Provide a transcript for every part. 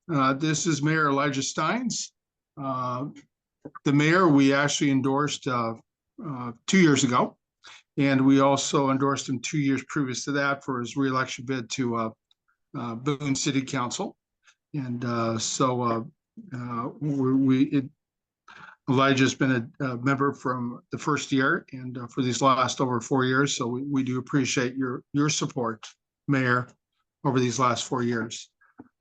This is Mayor Elijah Stines. The mayor we actually endorsed 2 years ago, and we also endorsed him 2 years previous to that for his reelection bid to Boone City Council. And Elijah's been a member from the first year and for these last over 4 years. So we do appreciate your support, Mayor, over these last 4 years.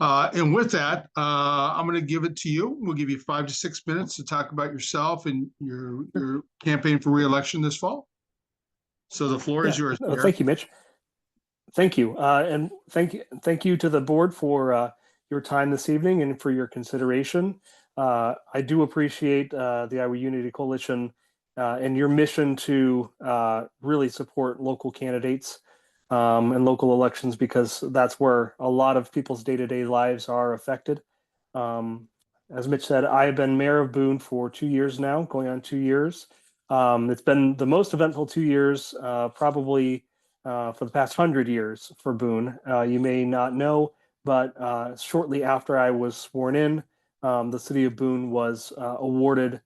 And with that, I'm going to give it to you. We'll give you 5 to 6 minutes to talk about yourself and your campaign for re-election this fall. So the floor is yours, Mayor. Thank you, Mitch. Thank you. And thank you to the board for your time this evening and for your consideration. I do appreciate the Iowa Unity Coalition and your mission to really support local candidates and local elections, because that's where a lot of people's day-to-day lives are affected. As Mitch said, I have been mayor of Boone for 2 years now, going on 2 years. It's been the most eventful 2 years, probably for the past 100 years for Boone. You may not know, but shortly after I was sworn in, the city of Boone was awarded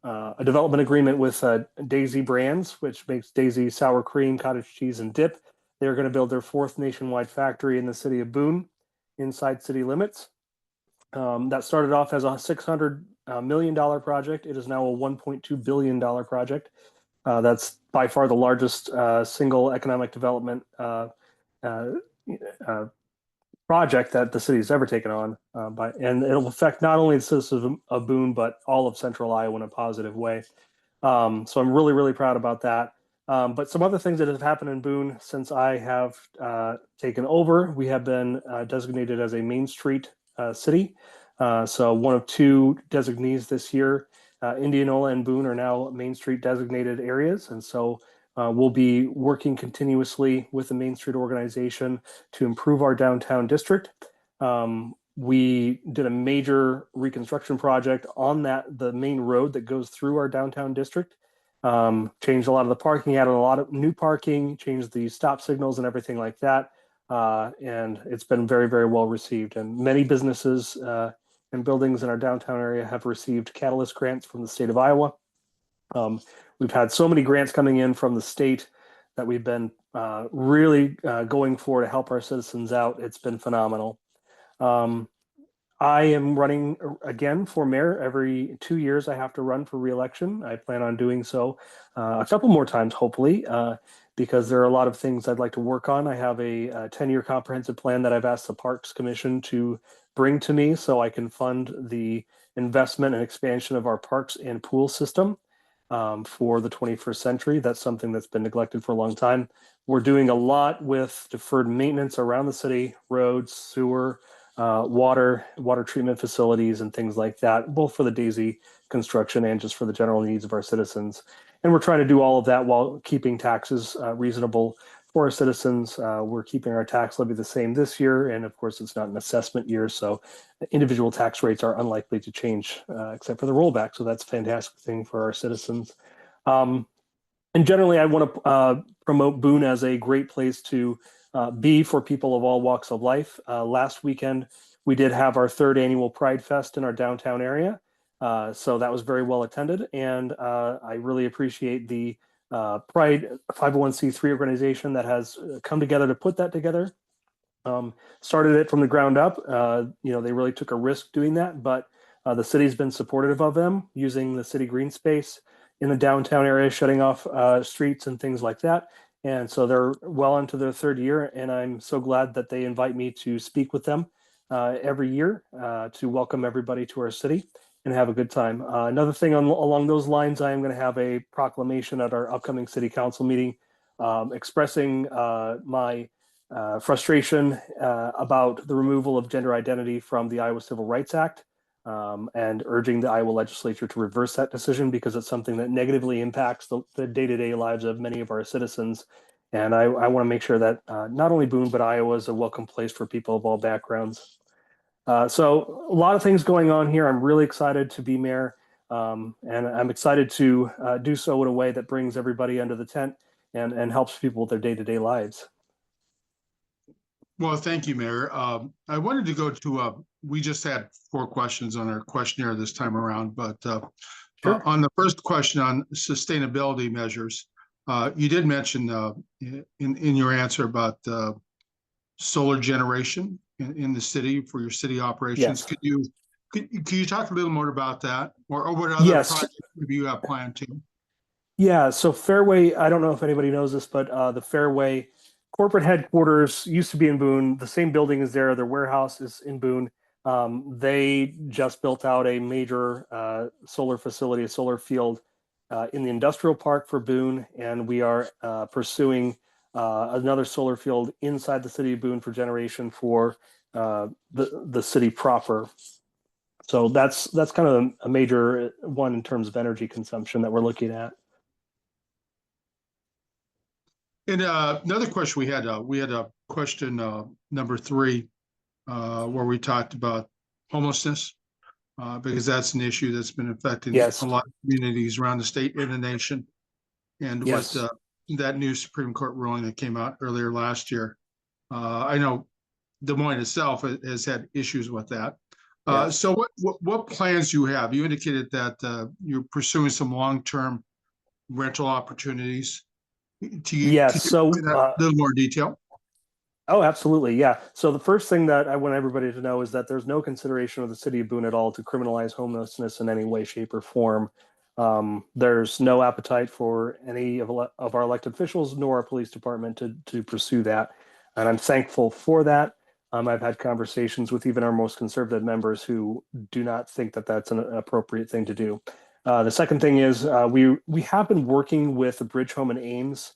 a development agreement with Daisy Brands, which makes Daisy sour cream, cottage cheese, and dip. They're going to build their 4th nationwide factory in the city of Boone, inside city limits. That started off as a $600 million project. It is now a $1.2 billion project. That's by far the largest single economic development project that the city's ever taken on, and it'll affect not only the citizens of Boone, but all of Central Iowa in a positive way. So I'm really, really proud about that. But some other things that have happened in Boone since I have taken over: we have been designated as a Main Street city. So one of 2 designees this year. Indianola and Boone are now Main Street designated areas, and so we'll be working continuously with the Main Street organization to improve our downtown district. We did a major reconstruction project on the main road that goes through our downtown district. Changed a lot of the parking, added a lot of new parking, changed the stop signals and everything like that. And it's been very, very well received. And many businesses and buildings in our downtown area have received Catalyst grants from the state of Iowa. We've had so many grants coming in from the state that we've been really going for to help our citizens out. It's been phenomenal. I am running again for mayor. Every 2 years I have to run for re-election. I plan on doing so a couple more times, hopefully, because there are a lot of things I'd like to work on. I have a 10-year comprehensive plan that I've asked the Parks Commission to bring to me so I can fund the investment and expansion of our parks and pool system for the 21st century. That's something that's been neglected for a long time. We're doing a lot with deferred maintenance around the city: roads, sewer, water treatment facilities, and things like that, both for the Daisy construction and just for the general needs of our citizens. And we're trying to do all of that while keeping taxes reasonable for our citizens. We're keeping our tax levy the same this year, and of course it's not an assessment year, so individual tax rates are unlikely to change except for the rollback. So that's a fantastic thing for our citizens. And generally, I want to promote Boone as a great place to be for people of all walks of life. Last weekend, we did have our 3rd annual Pride Fest in our downtown area. So that was very well attended. And I really appreciate the Pride 501c3 organization that has come together to put that together. Started it from the ground up. They really took a risk doing that, but the city's been supportive of them, using the city green space in the downtown area, shutting off streets and things like that. And so they're well into their 3rd year, and I'm so glad that they invite me to speak with them every year to welcome everybody to our city and have a good time. Another thing along those lines, I am going to have a proclamation at our upcoming city council meeting expressing my frustration about the removal of gender identity from the Iowa Civil Rights Act, and urging the Iowa legislature to reverse that decision, because it's something that negatively impacts the day-to-day lives of many of our citizens. And I want to make sure that not only Boone, but Iowa is a welcome place for people of all backgrounds. So a lot of things going on here. I'm really excited to be mayor, and I'm excited to do so in a way that brings everybody under the tent and helps people with their day-to-day lives. Well, thank you, Mayor. I wanted to go to, we just had 4 questions on our questionnaire this time around, but Sure. on the first question on sustainability measures, you did mention in your answer about solar generation in the city for your city operations. Yes. Could you talk a little more about that, or what other Yes. projects maybe you have planned to? Yeah. So Fairway, I don't know if anybody knows this, but the Fairway corporate headquarters used to be in Boone. The same building is there. Their warehouse is in Boone. They just built out a major solar facility, a solar field in the industrial park for Boone, and we are pursuing another solar field inside the city of Boone for generation for the city proper. So that's kind of a major one in terms of energy consumption that we're looking at. And another question we had a question number 3 where we talked about homelessness because that's an issue that's been affecting a Yes. lot of communities around the state and the nation. And with Yes. that new Supreme Court ruling that came out earlier last year, I know Des Moines itself has had issues with that. Yes. So what plans do you have? You indicated that you're pursuing some long-term rental opportunities. Yes. Could you So, explain that a little more detail? oh, absolutely. Yeah. So the first thing that I want everybody to know is that there's no consideration of the city of Boone at all to criminalize homelessness in any way, shape, or form. There's no appetite for any of our elected officials nor our police department to pursue that. And I'm thankful for that. I've had conversations with even our most conservative members who do not think that that's an appropriate thing to do. The second thing is we have been working with the Bridge Home in Ames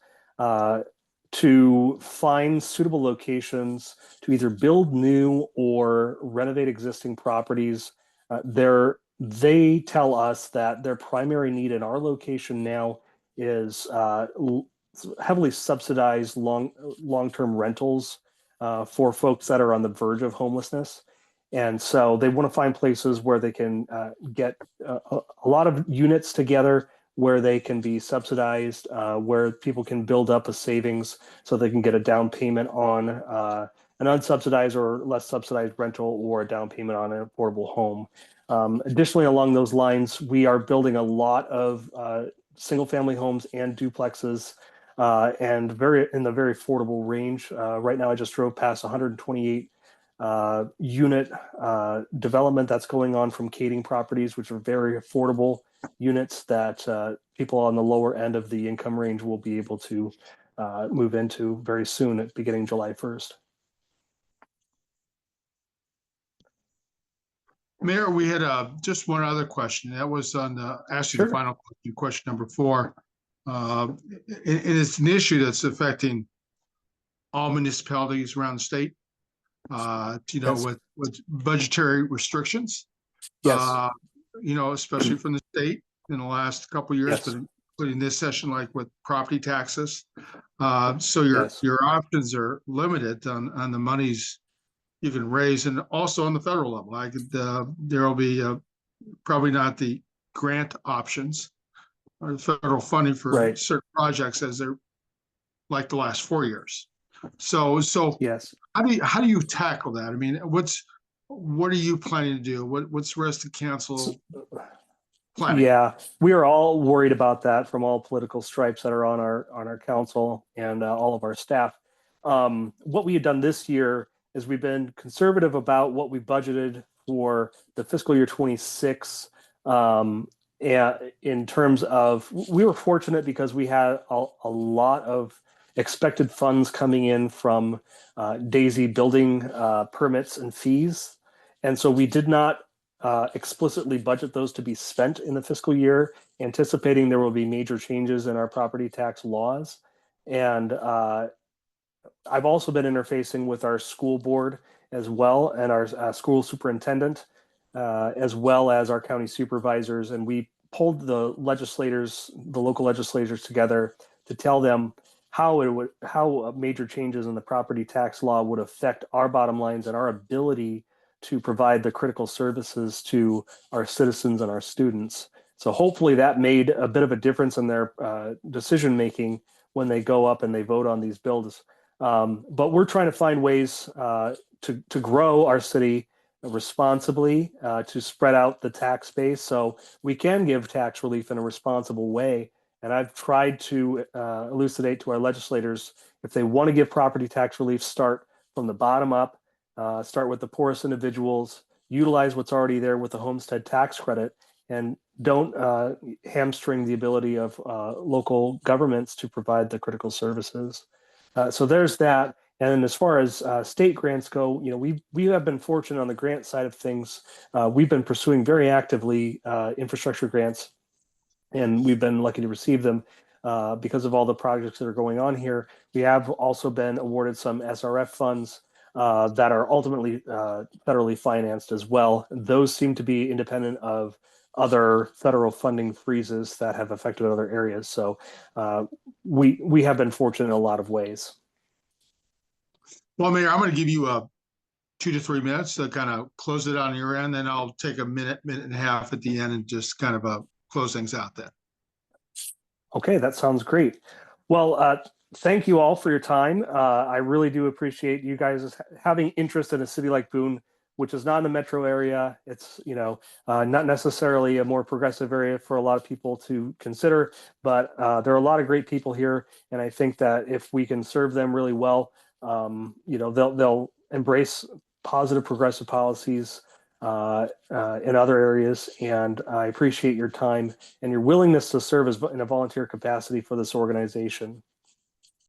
to find suitable locations to either build new or renovate existing properties. They tell us that their primary need in our location now is heavily subsidized long-term rentals for folks that are on the verge of homelessness. And so they want to find places where they can get a lot of units together where they can be subsidized, where people can build up a savings so they can get a down payment on an unsubsidized or less subsidized rental or a down payment on an affordable home. Additionally, along those lines, we are building a lot of single family homes and duplexes and very in the very affordable range. Right now, I just drove past 128 unit development that's going on from Kading Properties, which are very affordable units that people on the lower end of the income range will be able to move into very soon, at beginning July 1st. Mayor, we had just one other question. That was on actually the Sure. final question number 4. And it's an issue that's affecting all municipalities around the state. Yes. With budgetary restrictions, Yes. uh, especially from the state in the last couple of years, but Yes. including this session, like with property taxes. So Yes. your options are limited on the monies you can raise, and also on the federal level. There will be probably not the grant options or the federal funding for Right. certain projects as they're like the last 4 years. So Yes. how do you tackle that? I mean, what are you planning to do? What's the rest of So, council planning? yeah, we are all worried about that from all political stripes that are on our council and all of our staff. What we have done this year is we've been conservative about what we budgeted for the fiscal year 26. And in terms of, we were fortunate because we had a lot of expected funds coming in from Daisy building permits and fees. And so we did not explicitly budget those to be spent in the fiscal year, anticipating there will be major changes in our property tax laws. And I've also been interfacing with our school board as well and our school superintendent, as well as our county supervisors. And we pulled the local legislators together to tell them how major changes in the property tax law would affect our bottom lines and our ability to provide the critical services to our citizens and our students. So hopefully that made a bit of a difference in their decision making when they go up and they vote on these bills. But we're trying to find ways to grow our city responsibly, to spread out the tax base so we can give tax relief in a responsible way. And I've tried to elucidate to our legislators, if they want to give property tax relief, start from the bottom up, start with the poorest individuals, utilize what's already there with the homestead tax credit, and don't hamstring the ability of local governments to provide the critical services. So there's that. And as far as state grants go, we have been fortunate on the grant side of things. We've been pursuing very actively infrastructure grants, and we've been lucky to receive them because of all the projects that are going on here. We have also been awarded some SRF funds that are ultimately federally financed as well. Those seem to be independent of other federal funding freezes that have affected other areas. So we have been fortunate in a lot of ways. Well, Mayor, I'm going to give you 2 to 3 minutes to kind of close it on your end. Then I'll take a minute and a half at the end and just kind of close things out then. Okay, that sounds great. Well, thank you all for your time. I really do appreciate you guys having interest in a city like Boone, which is not in the metro area. It's, not necessarily a more progressive area for a lot of people to consider, but there are a lot of great people here. And I think that if we can serve them really well, they'll embrace positive progressive policies in other areas. And I appreciate your time and your willingness to serve in a volunteer capacity for this organization.